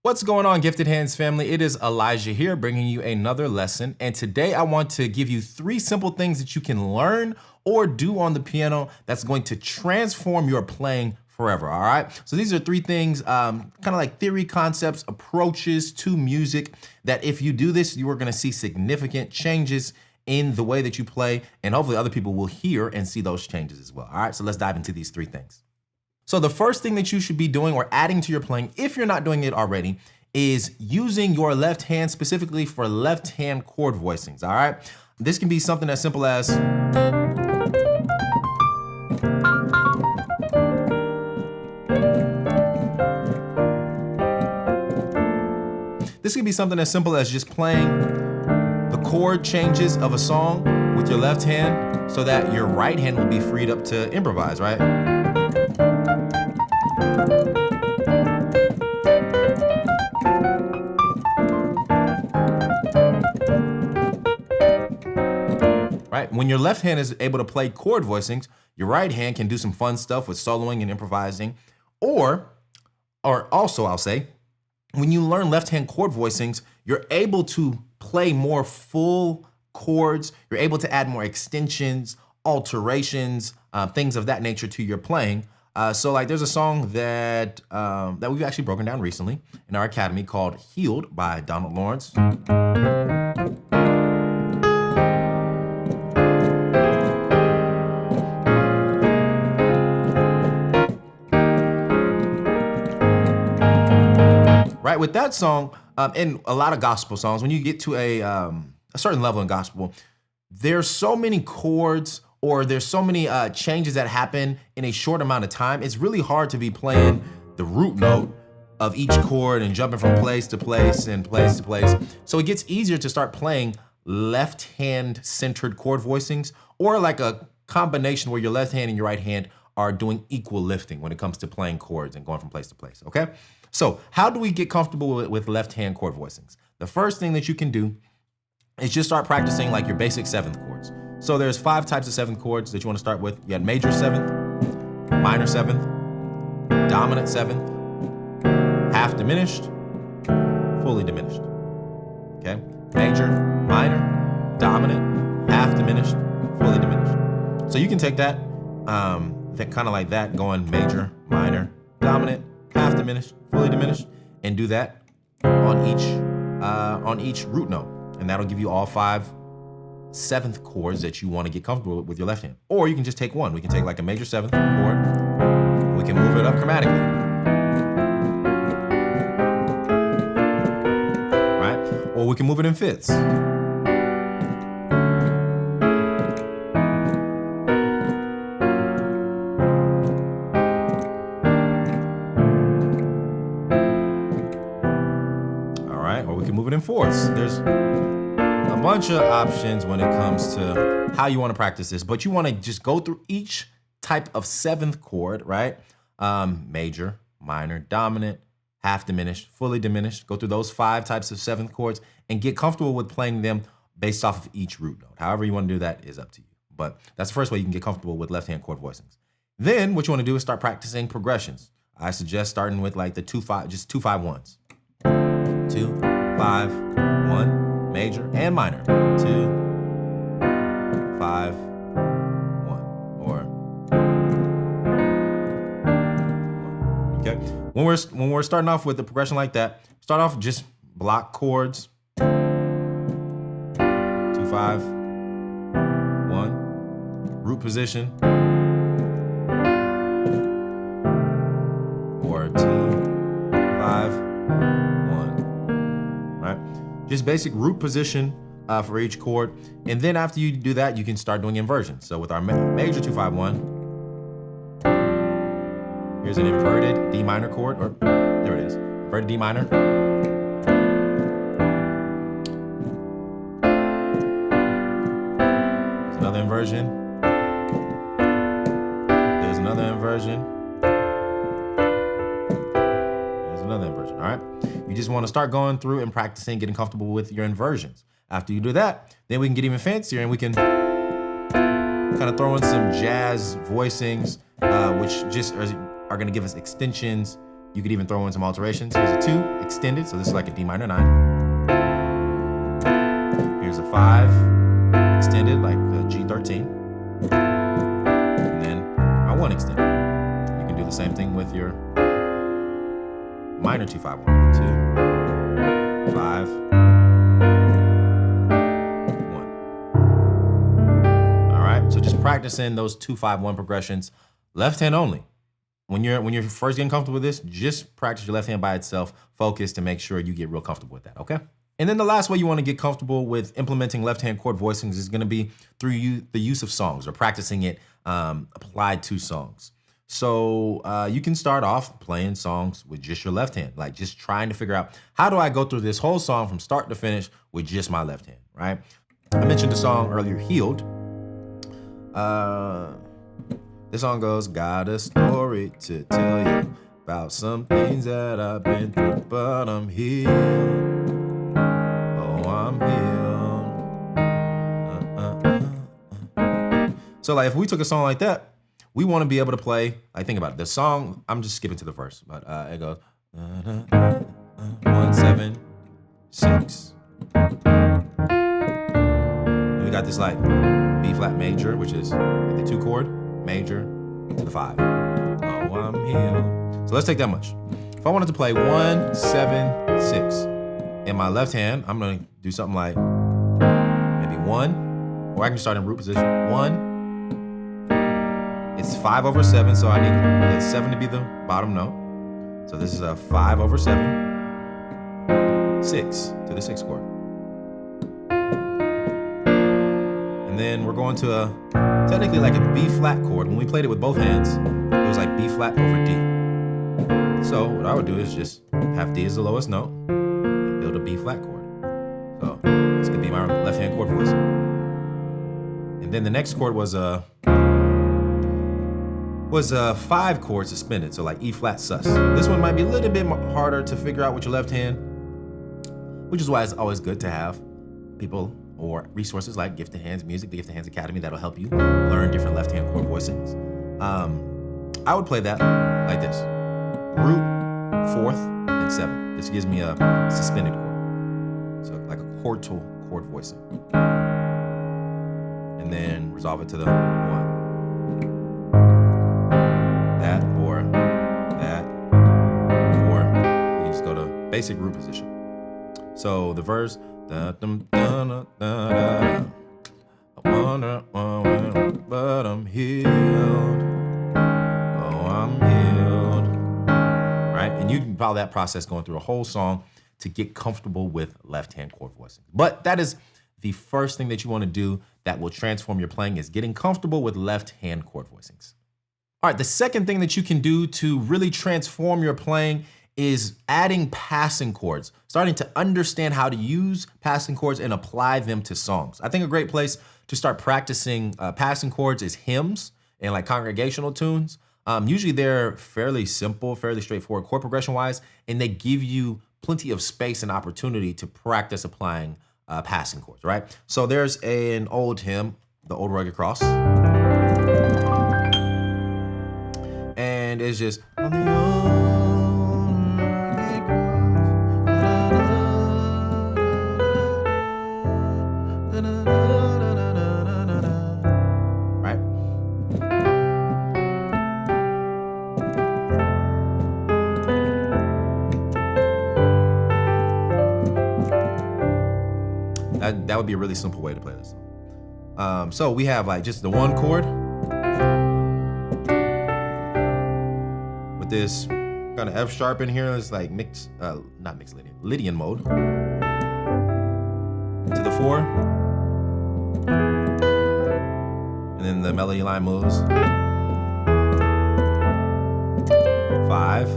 What's going on, Gifted Hands family? It is Elijah here bringing you another lesson. And today I want to give you 3 simple things that you can learn or do on the piano that's going to transform your playing forever, all right? So these are 3 things, kind of like theory, concepts, approaches to music that if you do this, you are gonna see significant changes in the way that you play, and hopefully other people will hear and see those changes as well, all right? So let's dive into these 3 things. So the first thing that you should be doing or adding to your playing, if you're not doing it already, is using your left hand specifically for left hand chord voicings, all right? This can be something as simple as just playing the chord changes of a song with your left hand so that your right hand will be freed up to improvise, right? Right? When your left hand is able to play chord voicings, your right hand can do some fun stuff with soloing and improvising. Or also I'll say, when you learn left hand chord voicings, you're able to play more full chords. You're able to add more extensions, alterations, things of that nature to your playing. So like there's a song that we've actually broken down recently in our academy called Healed by Donald Lawrence. Right, with that song, and a lot of gospel songs, when you get to a certain level in gospel, there's so many chords or there's so many changes that happen in a short amount of time. It's really hard to be playing the root note of each chord and jumping from place to place and place to place. So it gets easier to start playing left hand centered chord voicings, or like a combination where your left hand and your right hand are doing equal lifting when it comes to playing chords and going from place to place, okay? So how do we get comfortable with left hand chord voicings? The first thing that you can do is just start practicing like your basic 7th chords. So there's 5 types of 7th chords that you want to start with. You got major 7th, minor 7th, dominant 7th, half diminished, fully diminished, okay? Major, minor, dominant, half diminished, fully diminished. So you can take that, kind of like that, going major, minor, dominant, half diminished, fully diminished, and do that on each root note. And that'll give you all 5 7th chords that you want to get comfortable with your left hand. Or you can just take one. We can take like a major 7th chord. We can move it up chromatically. Right? Or we can move it in fifths. Or we can move it in fourths. There's a bunch of options when it comes to how you want to practice this, but you want to just go through each type of 7th chord, right? Major, minor, dominant, half diminished, fully diminished. Go through those 5 types of 7th chords and get comfortable with playing them based off of each root note. However you want to do that is up to you. But that's the first way you can get comfortable with left hand chord voicings. Then what you want to do is start practicing progressions. I suggest starting with like the 2-5-1s. 2, 5, 1, major and minor. 2, 5, 1, or 1. Okay. When we're starting off with the progression like that, start off just block chords. 2, 5, 1, root position. Or 2, 5. Just basic root position for each chord. And then after you do that, you can start doing inversions. So with our major 2-5-1, here's an inverted D minor chord, or there it is, inverted D minor. There's another inversion. There's another inversion. There's another inversion, all right? You just want to start going through and practicing, getting comfortable with your inversions. After you do that, then we can get even fancier and we can kind of throw in some jazz voicings, which just are going to give us extensions, You could even throw in some alterations. Here's a 2 extended, so this is like a D minor 9. Here's a 5 extended, like the G13. And then my 1 extended. You can do the same thing with your minor 2-5-1. 2, 5, 1. All right, so just practicing those 2-5-1 progressions, left hand only. When you're first getting comfortable with this, just practice your left hand by itself, focus to make sure you get real comfortable with that, okay? And then the last way you want to get comfortable with implementing left hand chord voicings is going to be through the use of songs or practicing it applied to songs. So you can start off playing songs with just your left hand, like just trying to figure out, how do I go through this whole song from start to finish with just my left hand, right? I mentioned the song earlier, Healed. This song goes, got a story to tell you about some things that I've been through, but I'm healed. Oh, I'm healed. So like if we took a song like that, we want to be able to play, like think about it. The song, I'm just skipping to the verse, but it goes 1, 7, 6. And we got this like B flat major, which is the 2 chord, major to the 5. Oh, I'm healed. So let's take that much. If I wanted to play 1, 7, 6, in my left hand, I'm gonna do something like maybe 1, or I can start in root position. 1, it's 5/7, so I need the 7 to be the bottom note. So this is a 5/7, 6 to the 6th chord. And then we're going to a, technically like a B flat chord. When we played it with both hands, it was like B flat over D. So what I would do is just have D as the lowest note and build a B flat chord. So this could be my left hand chord voice. And then the next chord was 5 chords suspended, so like E flat sus. This one might be a little bit harder to figure out with your left hand, which is why it's always good to have people or resources like Gifted Hands Music, the Gifted Hands Academy, that'll help you learn different left hand chord voicings. I would play that like this: root, 4th, and 7th. This gives me a suspended chord, so like a chord to chord voicing. And then resolve it to the 1. That, or we can just go to basic root position. So the verse, I wonder, but I'm healed. Oh, I'm healed. Right? And you can follow that process going through a whole song to get comfortable with left-hand chord voicing. But that is the first thing that you want to do that will transform your playing, is getting comfortable with left-hand chord voicings. All right, the second thing that you can do to really transform your playing is adding passing chords, starting to understand how to use passing chords and apply them to songs. I think a great place to start practicing passing chords is hymns and like congregational tunes. Usually they're fairly simple, fairly straightforward chord progression-wise, and they give you plenty of space and opportunity to practice applying passing chords, right? So there's an old hymn, The Old Rugged Cross. And it's just, on the old rugged cross, right? That would be a really simple way to play this. So we have like just the 1 chord with this kind of F sharp in here. It's like not mixed Lydian, Lydian mode. To the 4. And then the melody line moves. 5.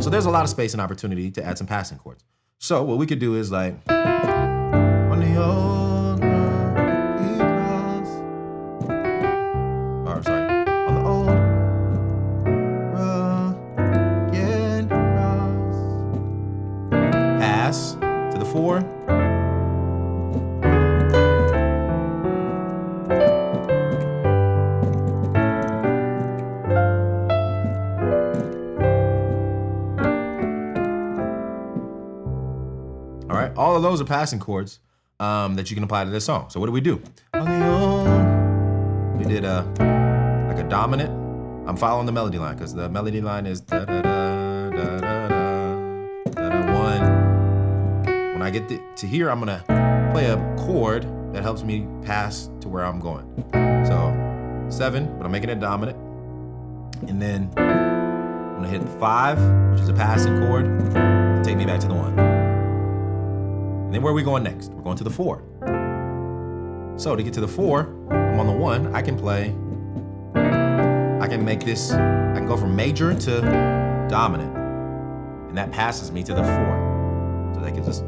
So there's a lot of space and opportunity to add some passing chords. So what we could do is like, on the old rugged cross, or sorry, on the old rugged cross, pass to the 4, those are passing chords that you can apply to this song. So what do we do? On the own, we did like a dominant. I'm following the melody line because the melody line is da da da da da da da 1. When I get to here, I'm gonna play a chord that helps me pass to where I'm going. So 7, but I'm making it dominant. And then I'm gonna hit 5, which is a passing chord, to take me back to the 1. And then where are we going next? We're going to the 4. So to get to the 4, I'm on the 1, I can make this, I can go from major to dominant. And that passes me to the 4. So that gives us.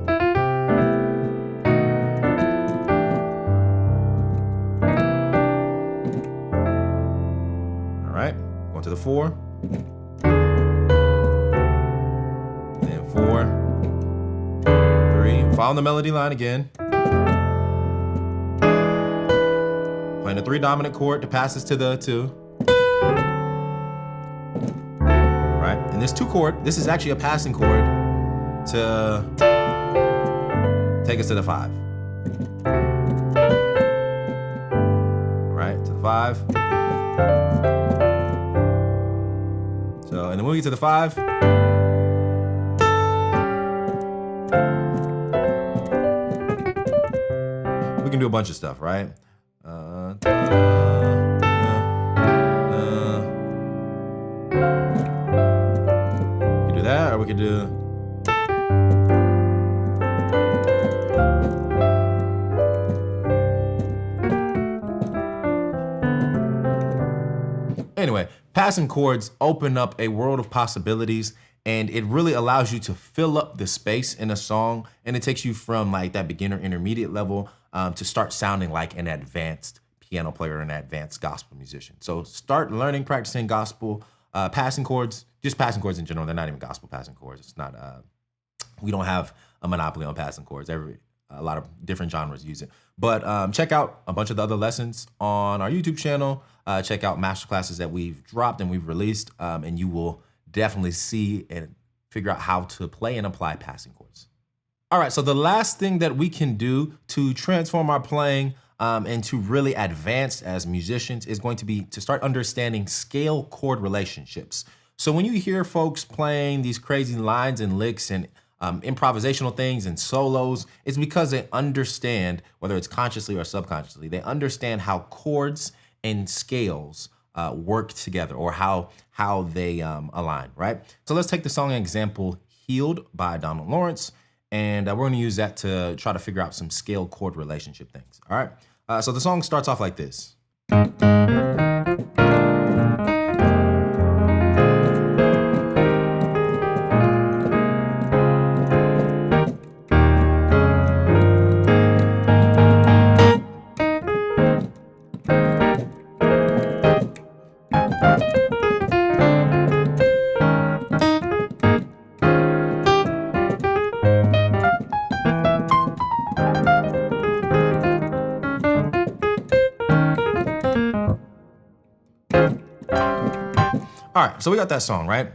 All right, going to the 4. Then 4, 3, following the melody line again. Playing a 3 dominant chord to pass us to the 2. Right, and this 2 chord, this is actually a passing chord to take us to the 5. All right, to the 5. So, and then when we get to the 5, we can do a bunch of stuff, right? We can do that, or we could do. Anyway, passing chords open up a world of possibilities, and it really allows you to fill up the space in a song, and it takes you from like that beginner intermediate level to start sounding like an advanced piano player, an advanced gospel musician. So start learning, practicing gospel passing chords, just passing chords in general. They're not even gospel passing chords. It's not, we don't have a monopoly on passing chords. A lot of different genres use it. But check out a bunch of the other lessons on our YouTube channel. Check out masterclasses that we've dropped and we've released, and you will definitely see and figure out how to play and apply passing chords. All right, so the last thing that we can do to transform our playing and to really advance as musicians is going to be to start understanding scale chord relationships. So when you hear folks playing these crazy lines and licks and improvisational things and solos, it's because they understand, whether it's consciously or subconsciously, they understand how chords and scales work together, or how they align, right? So let's take the song example, Healed by Donald Lawrence, and we're gonna use that to try to figure out some scale chord relationship things, all right? So the song starts off like this. All right, so we got that song, right?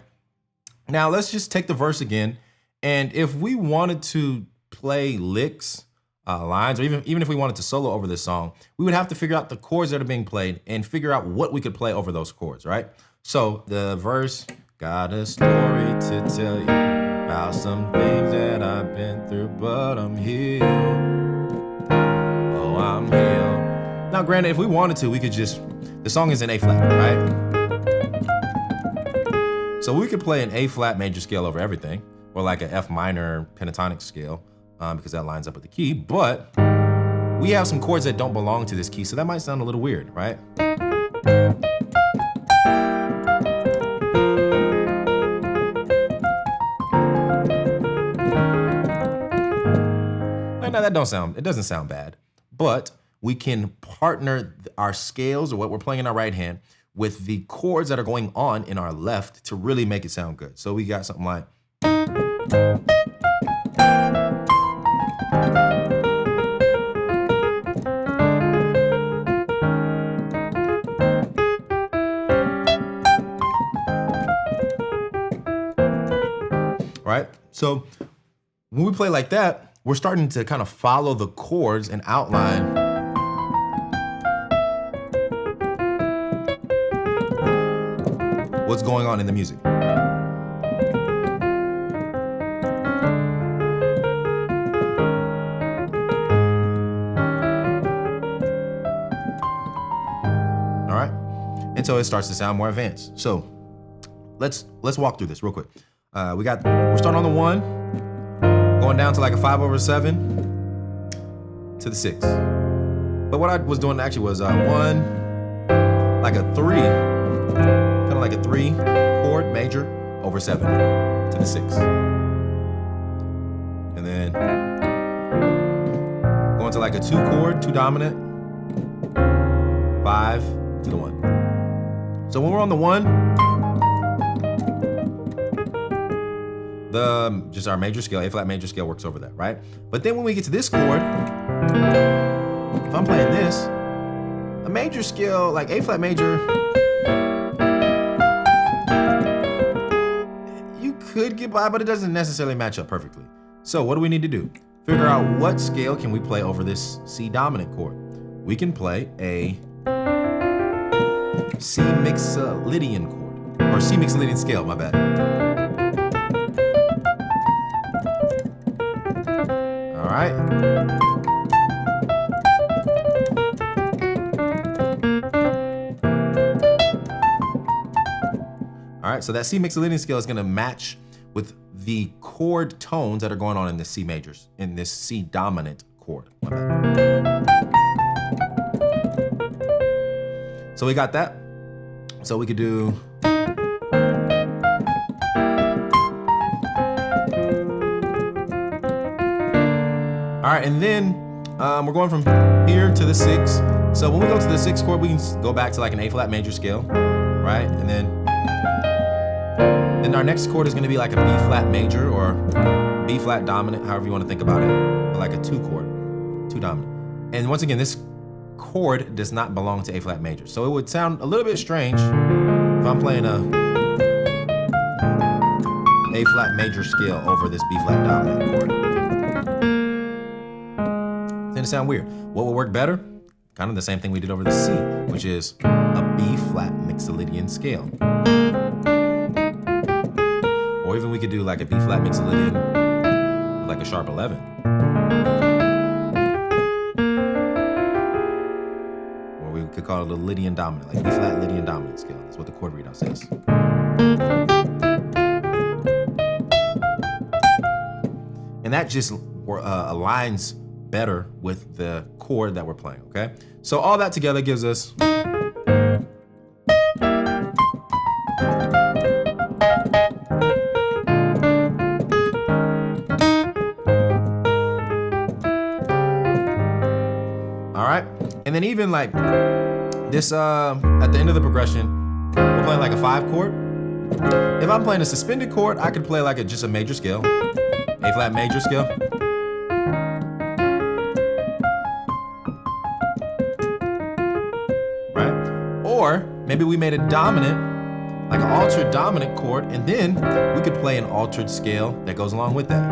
Now let's just take the verse again. And if we wanted to play licks, lines, or even if we wanted to solo over this song, we would have to figure out the chords that are being played and figure out what we could play over those chords, right? So the verse, got a story to tell you about some things that I've been through, but I'm healed. Oh, I'm healed. Now, granted, if we wanted to, we could just, the song is in A flat, right? So we could play an A flat major scale over everything, or like an F minor pentatonic scale, because that lines up with the key, but we have some chords that don't belong to this key, so that might sound a little weird, right? Now that doesn't sound bad, but we can partner our scales, or what we're playing in our right hand, with the chords that are going on in our left to really make it sound good. So we got something like. Right? So when we play like that, we're starting to kind of follow the chords and outline what's going on in the music. All right, and so it starts to sound more advanced. So let's walk through this real quick. We're starting on the 1, going down to like a 5/7 to the 6. But what I was doing actually was 1, like a 3, kind of like a 3 chord major over 7 to the 6. And then going to like a 2 chord, 2 dominant, 5 to the 1. So when we're on the 1, just our major scale, A flat major scale works over that, right? But then when we get to this chord, if I'm playing this, a major scale, like A flat major, you could get by, but it doesn't necessarily match up perfectly. So what do we need to do? Figure out what scale can we play over this C dominant chord. We can play a C mixolydian chord, or C mixolydian scale, my bad. All right. All right, so that C mixolydian scale is gonna match with the chord tones that are going on in the C majors, in this C dominant chord. My bad. So we got that. So we could do all right, and then we're going from here to the 6. So when we go to the 6th chord, we can go back to like an A flat major scale, right? And then our next chord is gonna be like a B flat major or B flat dominant, however you wanna think about it, but like a 2 chord, 2 dominant. And once again, this chord does not belong to A flat major. So it would sound a little bit strange if I'm playing a A flat major scale over this B flat dominant chord. It's gonna sound weird. What would work better? Kind of the same thing we did over the C, which is a B flat mixolydian scale. Or even we could do like a B flat mixolydian with like a sharp 11. Or we could call it a Lydian dominant, like B flat Lydian dominant scale. That's what the chord readout says. And that just aligns better with the chord that we're playing, okay? So all that together gives us all right, and then even like this at the end of the progression, we're playing like a 5 chord. If I'm playing a suspended chord, I could play like just a major scale, A flat major scale. Right? Or maybe we made a dominant, like an altered dominant chord, and then we could play an altered scale that goes along with that.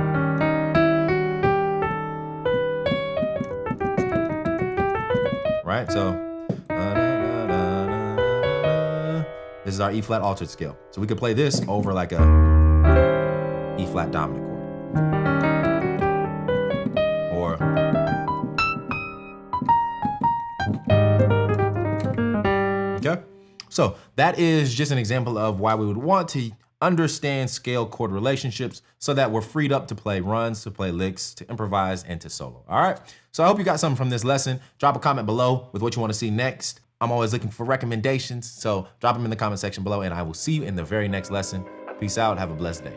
Right? So this is our E flat altered scale. So we could play this over like a E flat dominant chord. Or okay. So that is just an example of why we would want to understand scale chord relationships so that we're freed up to play runs, to play licks, to improvise, and to solo. All right. So I hope you got something from this lesson. Drop a comment below with what you want to see next. I'm always looking for recommendations, so drop them in the comment section below, and I will see you in the very next lesson. Peace out. Have a blessed day.